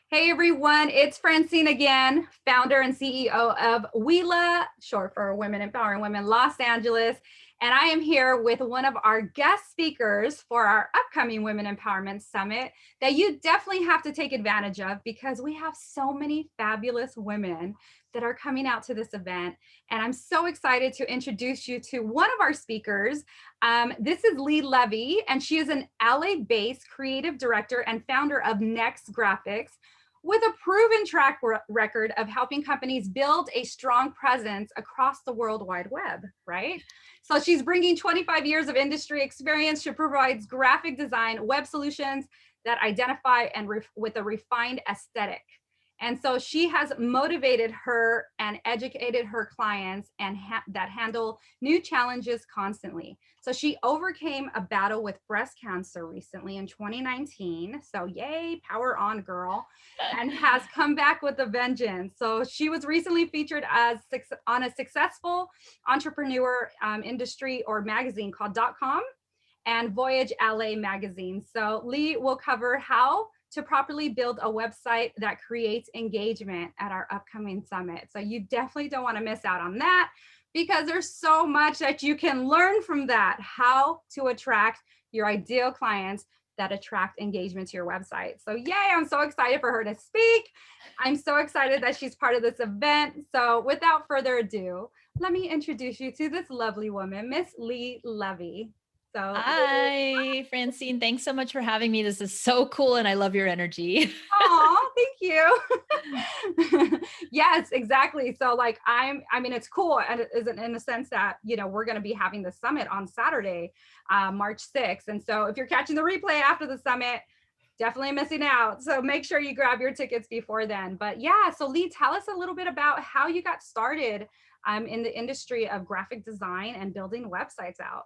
Hey everyone, it's Francine again, founder and CEO of WELA, short for Women Empowering Women Los Angeles. And I am here with one of our guest speakers for our upcoming Women Empowerment Summit that you definitely have to take advantage of because we have so many fabulous women that are coming out to this event. And I'm so excited to introduce you to one of our speakers. This is Lee Levy, and she is an LA-based creative director and founder of Next Graphics, with a proven track record of helping companies build a strong presence across the World Wide Web, right? So she's bringing 25 years of industry experience. She provides graphic design, web solutions that identify and with a refined aesthetic. And so she has motivated her and educated her clients and that handle new challenges constantly. So she overcame a battle with breast cancer recently in 2019. So yay, power on, girl, and has come back with a vengeance. So she was recently featured as on a successful entrepreneur industry or magazine called .com and Voyage LA magazine. So Lee will cover how to properly build a website that creates engagement at our upcoming summit. So you definitely don't want to miss out on that because there's so much that you can learn from that, how to attract your ideal clients that attract engagement to your website. So yay, I'm so excited for her to speak. I'm so excited that she's part of this event. So without further ado, let me introduce you to this lovely woman, Miss Lee Levy. So Hi, Francine. Thanks so much for having me. This is so cool and I love your energy. oh, thank you. Yes, exactly. So like I mean, it's cool and in the sense that, you know, we're going to be having the summit on Saturday, March 6th. And so if you're catching the replay after the summit, definitely missing out. So make sure you grab your tickets before then. But yeah, so Lee, tell us a little bit about how you got started in the industry of graphic design and building websites out.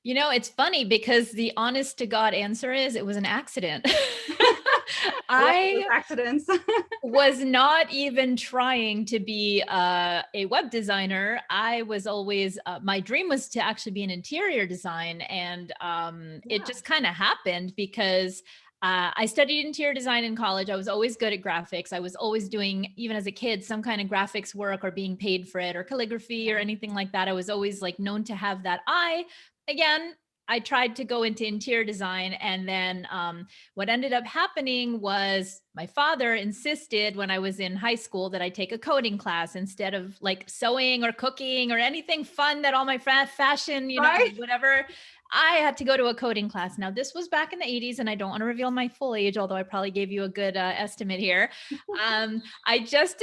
You know, it's funny because the honest to God answer is it was an accident. Love those I accidents. was not even trying to be a web designer. I was always, my dream was to actually be an interior design. And it Yeah. just kind of happened because I studied interior design in college. I was always good at graphics. I was always doing, even as a kid, some kind of graphics work or being paid for it or calligraphy or anything like that. I was always like known to have that eye. Again, I tried to go into interior design. And then what ended up happening was my father insisted when I was in high school that I take a coding class instead of like sewing or cooking or anything fun that all my fashion, Right. whatever. I had to go to a coding class. Now, this was back in the 80s, and I don't want to reveal my full age, although I probably gave you a good estimate here. I just,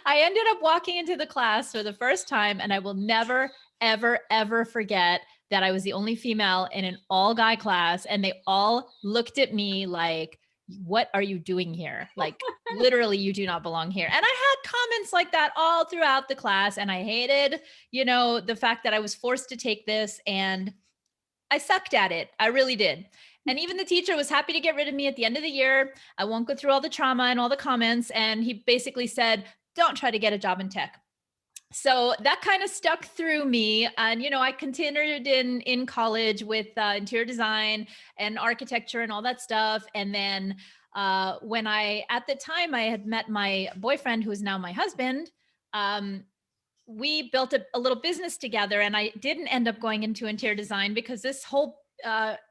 I ended up walking into the class for the first time, and I will never, ever, ever forget that I was the only female in an all guy class, and they all looked at me like, what are you doing here? Like, literally, you do not belong here. And I had comments like that all throughout the class, and I hated, the fact that I was forced to take this, and I sucked at it. I really did. And even the teacher was happy to get rid of me at the end of the year. I won't go through all the trauma and all the comments. And he basically said, don't try to get a job in tech. So that kind of stuck through me. And, I continued in college with interior design and architecture and all that stuff. And then at the time I had met my boyfriend, who is now my husband, we built a little business together, and I didn't end up going into interior design because this whole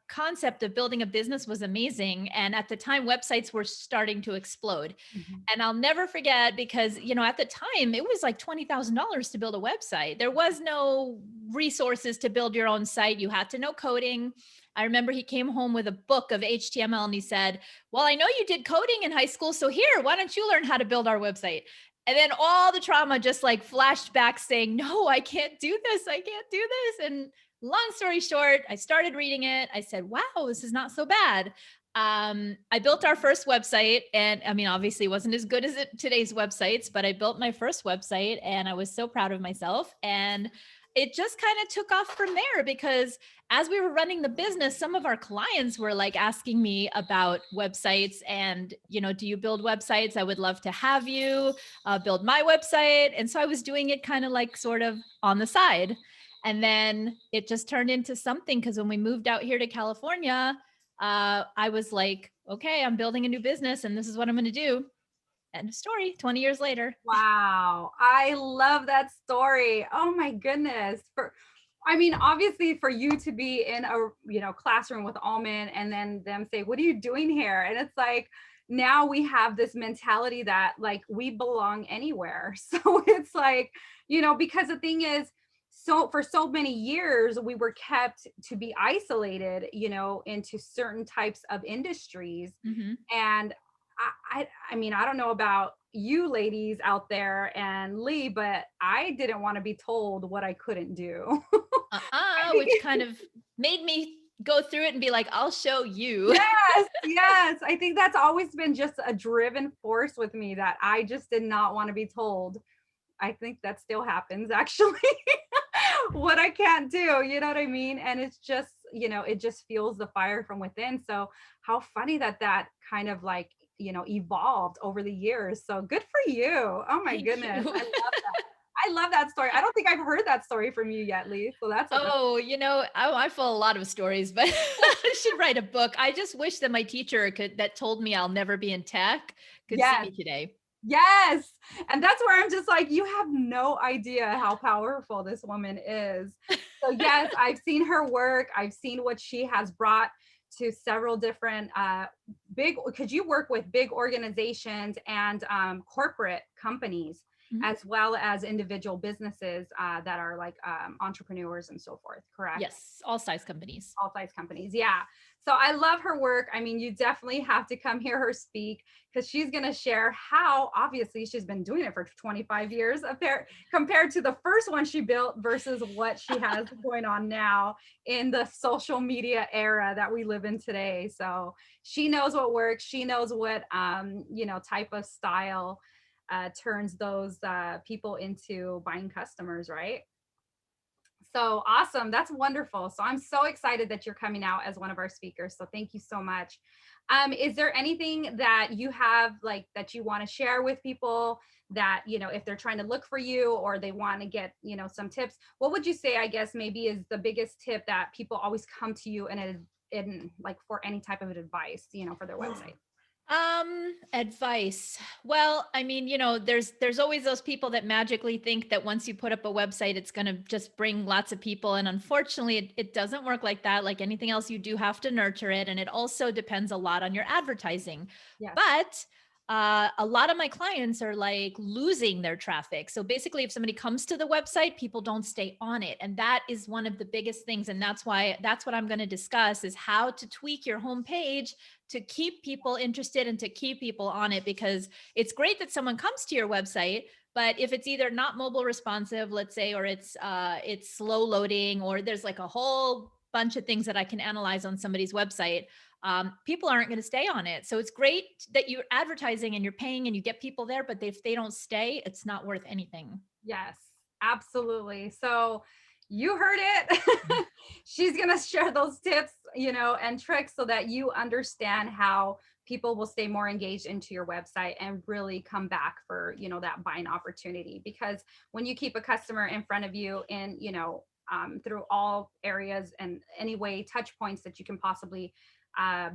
concept of building a business was amazing. And at the time, websites were starting to explode. Mhm. And I'll never forget because, at the time it was like $20,000 to build a website. There was no resources to build your own site. You had to know coding. I remember he came home with a book of HTML and he said, well, I know you did coding in high school. So here, why don't you learn how to build our website? And then all the trauma just like flashed back saying, no, I can't do this. I can't do this. And long story short, I started reading it. I said, wow, this is not so bad. I built our first website, and I mean, obviously it wasn't as good as today's websites, but I built my first website and I was so proud of myself. And it just kind of took off from there because as we were running the business, some of our clients were like asking me about websites and, do you build websites? I would love to have you build my website. And so I was doing it kind of like sort of on the side. And then it just turned into something because when we moved out here to California, I was like, okay, I'm building a new business and this is what I'm going to do. End of story. 20 years later. Wow. I love that story. Oh my goodness. I mean, obviously for you to be in a, classroom with all men and then them say, "What are you doing here?" And it's like, now we have this mentality that like we belong anywhere. So it's like, because the thing is, so for so many years we were kept to be isolated, into certain types of industries. Mm-hmm. And I mean, I don't know about you ladies out there and Lee, but I didn't want to be told what I couldn't do. I Which think kind of made me go through it and be like, I'll show you. yes, yes. I think that's always been just a driven force with me, that I just did not want to be told. I think that still happens actually. What I can't do, you know what I mean? And it's just, it just fuels the fire from within. So how funny that that kind of like, evolved over the years. So good for you. Oh my Thank goodness. you. I love that story. I don't think I've heard that story from you yet, Lee. So that's Oh, I feel a lot of stories, but I should write a book. I just wish that my teacher that told me I'll never be in tech could see yes. me today. Yes. And that's where I'm just like, you have no idea how powerful this woman is. So, yes, I've seen her work. I've seen what she has brought to several different because you work with big organizations and corporate companies, Mhm. as well as individual businesses that are like entrepreneurs and so forth, correct? Yes, all size companies. All size companies. Yeah. So I love her work. I mean, you definitely have to come hear her speak, because she's going to share how obviously she's been doing it for 25 years compared to the first one she built versus what she has going on now in the social media era that we live in today. So she knows what works. She knows what, type of style turns those people into buying customers, right? So awesome. That's wonderful. So I'm so excited that you're coming out as one of our speakers. So thank you so much. Is there anything that you have like that you want to share with people that, if they're trying to look for you or they want to get, some tips? What would you say, I guess, maybe is the biggest tip that people always come to you in like for any type of advice, for their website? Advice. Well, I mean, there's always those people that magically think that once you put up a website, it's going to just bring lots of people. And unfortunately, it doesn't work like that. Like anything else, you do have to nurture it. And it also depends a lot on your advertising. Yes. But a lot of my clients are like losing their traffic. So basically, if somebody comes to the website, people don't stay on it. And that is one of the biggest things. And that's what I'm going to discuss is how to tweak your homepage to keep people interested and to keep people on it, because it's great that someone comes to your website, but if it's either not mobile responsive, let's say, or it's slow loading, or there's like a whole bunch of things that I can analyze on somebody's website, people aren't going to stay on it. So it's great that you're advertising and you're paying and you get people there, but if they don't stay, it's not worth anything. Yes, absolutely. So you heard it. She's going to share those tips, and tricks so that you understand how people will stay more engaged into your website and really come back for, that buying opportunity. Because when you keep a customer in front of you in, through all areas and any way touch points that you can possibly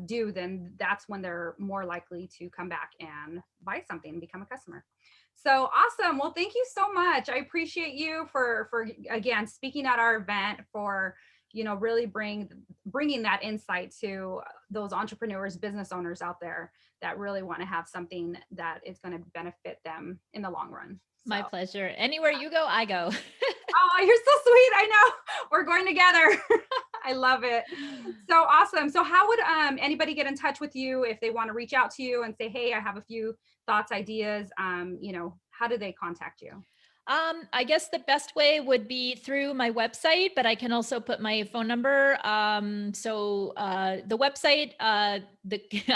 do, then that's when they're more likely to come back and buy something and become a customer. So awesome. Well, thank you so much. I appreciate you for again speaking at our event, for really bringing that insight to those entrepreneurs, business owners out there that really want to have something that is going to benefit them in the long run. So, My pleasure. Anywhere you go, I go. oh, you're so sweet. I know. We're going together. I love it. So awesome. So how would anybody get in touch with you if they want to reach out to you and say, "Hey, I have a few thoughts, ideas." How do they contact you? I guess the best way would be through my website, but I can also put my phone number. The website, I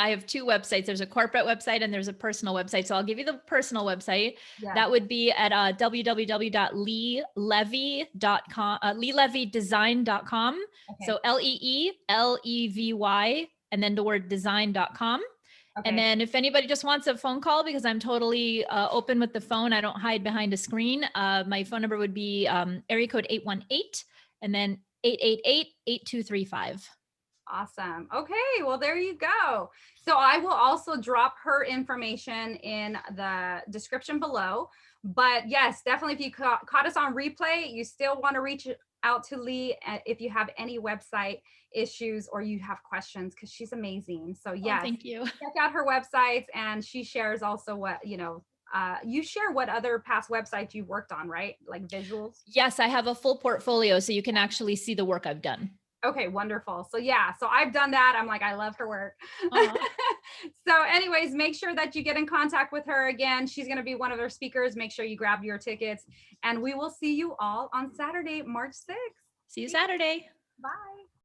have two websites. There's a corporate website and there's a personal website. So I'll give you the personal website. Yes. That would be at www.leelevy.com, leelevydesign.com. Okay. So LEELEVY, and then the word design.com. Okay. And then if anybody just wants a phone call, because I'm totally open with the phone, I don't hide behind a screen. My phone number would be area code 818 and then 888-8235. Awesome. Okay, well, there you go. So I will also drop her information in the description below. But yes, definitely if you caught us on replay, you still want to reach out to Lee if you have any website issues or you have questions, because she's amazing. So Oh, yes, thank you. check out her websites, and she shares also what, you share what other past websites you worked on, right? Like visuals. Yes, I have a full portfolio so you can actually see the work I've done. Okay, wonderful. So yeah, so I've done that. I'm like, I love her work. Aw. So anyways, make sure that you get in contact with her again. She's going to be one of our speakers. Make sure you grab your tickets, and we will see you all on Saturday, March 6th. See you Saturday. Bye.